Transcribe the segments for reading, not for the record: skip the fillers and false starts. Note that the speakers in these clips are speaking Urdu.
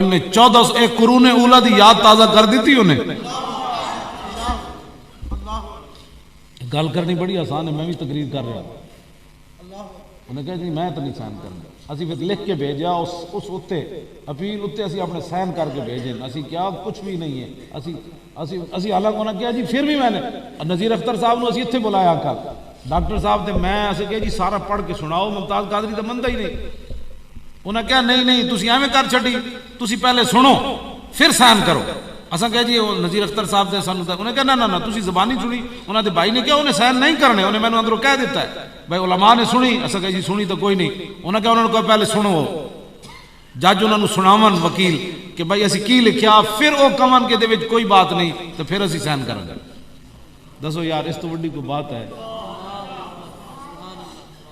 نے 14 ایک قرون اولا دی یاد تازہ کر دیتی انہیں. گل کرنی بڑی آسان ہے، میں بھی تقریر کر رہا. انہیں کہا جی میں تو نہیں سائن کرنا. اسی پھر لکھ کے بھیجا اس اتے اپیل اتے اسی اپنے سائن کر کے بھیجیں. اسی کیا کچھ بھی نہیں ہے. اسی حالانکہ انہیں کیا جی پھر بھی میں نے نذیر اختر صاحب نے اسی اتنے بلایا کل ڈاکٹر صاحب تے میں اسے کہا جی سارا پڑھ کے سناؤ. ممتاز قادری تو منتا ہی نہیں. انہیں کہا نہیں تسی ایویں کر چھڈی، تسی پہلے سنو پھر سائن کرو. اساں کہا جی نذیر اختر صاحب دے سانوں انہیں کہا نہ تسی زبانی سنی. انہوں نے بھائی نے کہا انہیں سائن نہیں کرنے. انہیں میں نے اندروں کہہ دیتا ہے بھائی علماء نے سنی. اساں کہا جی سنی تو کوئی نہیں. انہیں کہا انہوں نے کہا پہلے سنو. جج انہوں نے سناون وکیل کہ بھائی اسی کی لکھیا، پھر وہ کمن کے دے وچ کوئی بات نہیں تو پھر اسی سائن کریں گے. دسو یار اس تو بڑی کوئی بات ہے؟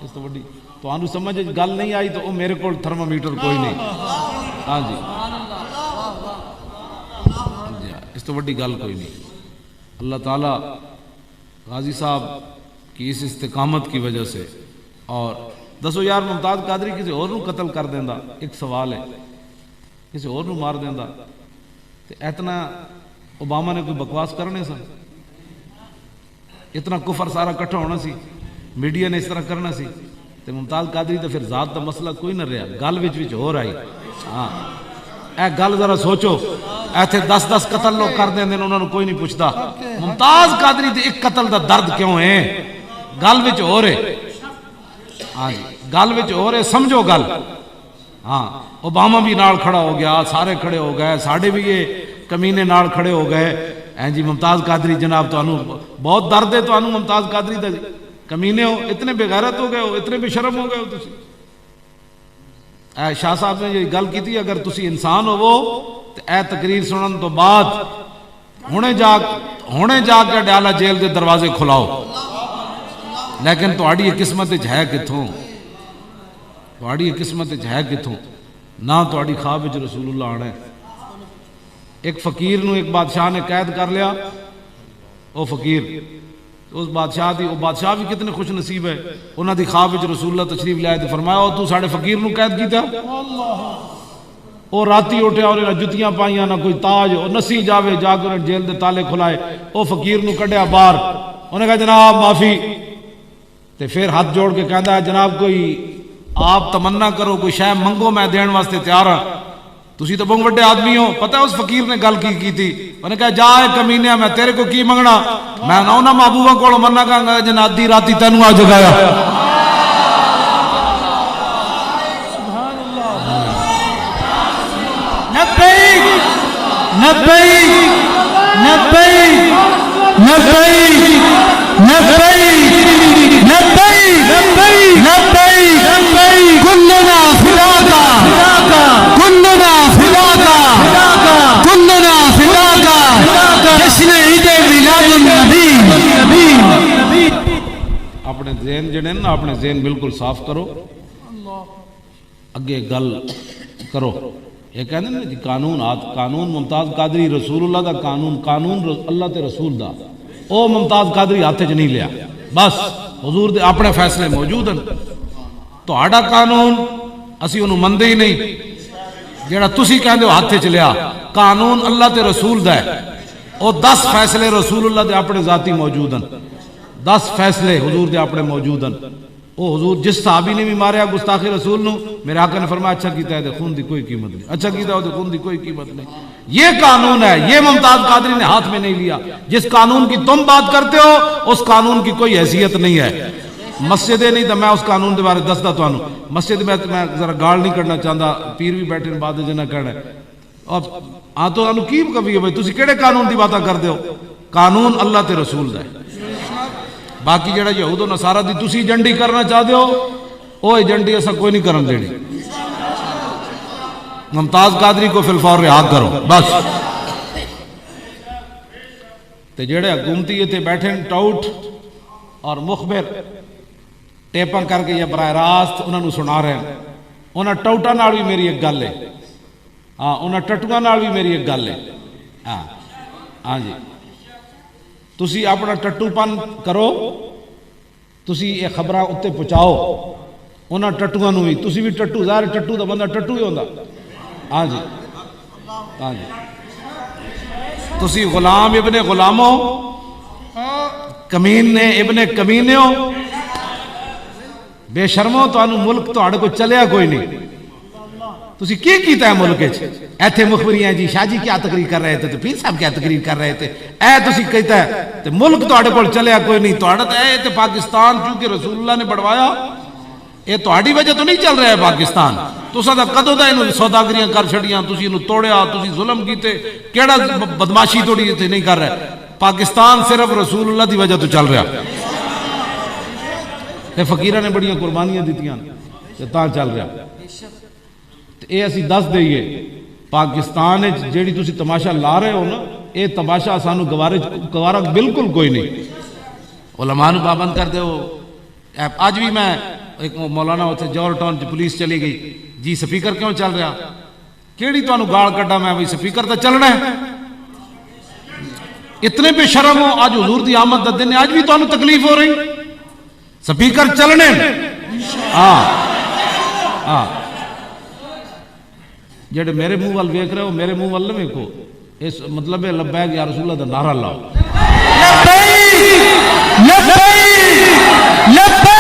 اس تو بڑی تو آنو سمجھ گل نہیں آئی تو وہ میرے کو تھرمامیٹر کوئی نہیں. ہاں جی اس تو بڑی گل کوئی نہیں. اللہ تعالیٰ غازی صاحب کی اس استقامت کی وجہ سے. اور دسو یار ممتاز قادری کسی اور نو قتل کر دینا ایک سوال ہے، کسی اور نو مار دینا تو اتنا اوباما نے کوئی بکواس کرنے سن؟ اتنا کفر سارا کٹھا ہونا سی، میڈیا نے اس طرح کرنا سی. تو ممتاز قادری تو پھر ذات دا مسئلہ کوئی نہ رہا. گل وچ ہو رہی. ہاں اے گل ذرا سوچو، ایتھے 10 قتل لوگ کر دیں انہوں نے کوئی نہیں پوچھتا. ممتاز قادری تے ایک قتل دا درد کیوں ہے؟ گل وچ ہو رہے. ہاں جی گل وچ ہو رہے، سمجھو گل. ہاں اوباما بھی نال کھڑا ہو گیا، سارے کھڑے ہو گئے، ساڑھے بھی یہ کمینے نال کھڑے ہو گئے. جی ممتاز قادری جناب تو بہت درد ہے تو ممتاز قادری دا کمینے ہو، اتنے بے غیرت ہو گئے ہو، اتنے بے شرم ہو گئے ہو تسی. شاہ صاحب نے یہ گل کی تھی اگر تسی انسان ہو تو اے تقریر سنن تو بعد ہونے جا کے ڈالا جیل دے دروازے کھلاؤ. لیکن تہاڈی یہ قسمت ہے کتھوں؟ تہاڈی یہ قسمت ہے کتھوں؟ نہ تہاڈی خواب وچ رسول اللہ آنا ہے. ایک فقیر نو ایک بادشاہ نے قید کر لیا. وہ فقیر اس بادشاہ دی، وہ بادشاہ بھی کتنے خوش نصیب ہے، انہاں دی خواب وچ رسول اللہ تشریف لائے تو فرمایا او تو ساڈے فقیر نو قید کیتا. وہ راتی اٹھیا اور انہاں جتیاں پائیاں نہ کوئی تاج، وہ نسی جاوے جا کے انہاں جیل دے تالے کھلائے. وہ فقیر نو کڈیا باہر. انہیں کہا جناب معافی. تے پھر ہاتھ جوڑ کے کہندا ہے جناب کوئی آپ تمنا کرو، کوئی شے منگو میں دین واسطے تیار ہاں. تسی تو بہت بڑے آدمی ہو. پتہ ہے اس فقیر نے گل کی تھی؟ انہیں کہا جا اے کمینیا میں تیرے کو کی منگنا، میں نہ انہاں محبوبہ کولوں مننا کہاں گا جن آدھی راتی تینوں آ جگایا. نبیک نبیک نبیک نبیک نبیک نبیک نبیک نبیک كلنا فداك كلنا فداك كلنا فداك جشن عید میلاد النبی. اپنے ذہن جڑے نا اپنے ذہن بالکل صاف کرو، اگے گل کرو. یہ کہنے نا جی قانون ممتاز قادری رسول اللہ دا قانون اللہ تے رسول دا او ممتاز قادری ہاتھ چ نہیں لیا. بس حضور دے اپنے فیصلے موجود ہیں. تہاڈا قانون اسی انہوں مندے ہی نہیں. جیڑا تسی کہندے ہو ہاتھ چ لیا، قانون اللہ تے رسول دا ہے. او 10 فیصلے رسول اللہ دے اپنے ذاتی موجود ہیں. 10 فیصلے حضور دے اپنے موجود ہیں. او حضور جس صحابی نے بھی ماریا گستاخی رسول نو، میرے آقا نے فرمایا اچھا کیتا ہے تے خون دی کوئی قیمت نہیں، اچھا کیتا ہے تے خون دی کوئی قیمت نہیں. یہ قانون ہے، یہ ممتاز قادری نے ہاتھ میں نہیں لیا. جس قانون کی تم بات کرتے ہو اس قانون کی کوئی حیثیت نہیں ہے. مسجد نہیں تو میں اس قانون دے بارے دسدا تانوں. مسجد میں ذرا گال نہیں کرنا چاہتا، پیر بھی بیٹھے بعد جنہ کہنا اب آ تو انو کی کبھی بھائی تسی کیڑے قانون دی باتاں کردے ہو؟ قانون اللہ تے رسول دا ہے. باقی جڑا یہود و نصارہ دی تسی ایجنڈی کرنا چاہتے ہو وہ ایجنڈی ایسا کوئی نہیں کرن دینی. ممتاز قادری کو فی الفور رہا کرو بس. تے جڑے حکومتی یہ تے بیٹھے ٹاؤٹ اور مخبر ٹیپاں کر کے یا براہ راست انہوں نے سنا رہے ہیں. انہاں ٹاؤٹاں نال بھی میری ایک گل ہے. ہاں انہاں ٹٹواں نال بھی میری ایک گل ہے. ہاں جی تسی اپنا ٹٹو پن کرو، تسی یہ خبراں اتنے پہنچاؤ انہاں ٹٹواں نو بھی. تسی بھی ٹٹو ظاہر ٹٹو دا بندہ ٹٹو ہی ہوندا. ہاں جی ہاں جی تسی غلام ابن غلامو کمین نے ابن کمینیو بے شرمو تو انو ملک تو اڑ کو چلیا کوئی نہیں تسی کی کیتا ہے ملک ایتھے مخبری ہیں جی شاہ جی کیا تقریر کر رہے تھے تو پیر صاحب کیا تقریر کر رہے تھے اے تسی کہتا ہے تو ملک تو اڑ کو چلیا کوئی نہیں تو اڑ اے تے پاکستان چونکہ رسول اللہ نے بڑھوایا یہ تہاڈی وجہ تو نہیں چل رہا ہے پاکستان تساں دا کدوں دا اینو سوداگریاں کر چھڑیاں تسی اینو توڑیا تسی ظلم کیتے کیڑا بدماشی توڑی تے نہیں کر رہے پاکستان صرف رسول اللہ دی وجہ تو چل رہا تے فقیراں نے بڑیاں قربانیاں دتیاں تے تاں چل رہا تے اے اسی دس دئیے پاکستان وچ جیڑی تسی تماشا لا رہے ہو نا اے تماشا سانو گوارا بالکل کوئی نہیں علماء نو پابند کر دیو آج بھی میں ایک مولانا ہوتے جوہر ٹاؤن پولیس چلی گئی جی سپیکر کیوں چل رہا کیڑی تو انو گاڑ کٹا میں بھئی سپیکر تو چلنا ہے اتنے بے شرم ہو آج حضور دی آمد دا دن ہے آج بھی تو انو تکلیف ہو رہی سپیکر چلنے جڑے میرے منہ وال ویکھ رہے ہو میرے منہ وال نہ ویکھو اس مطلب ہے لبیک یا رسول اللہ دا نعرہ لاؤ لبیک لبیک لبیک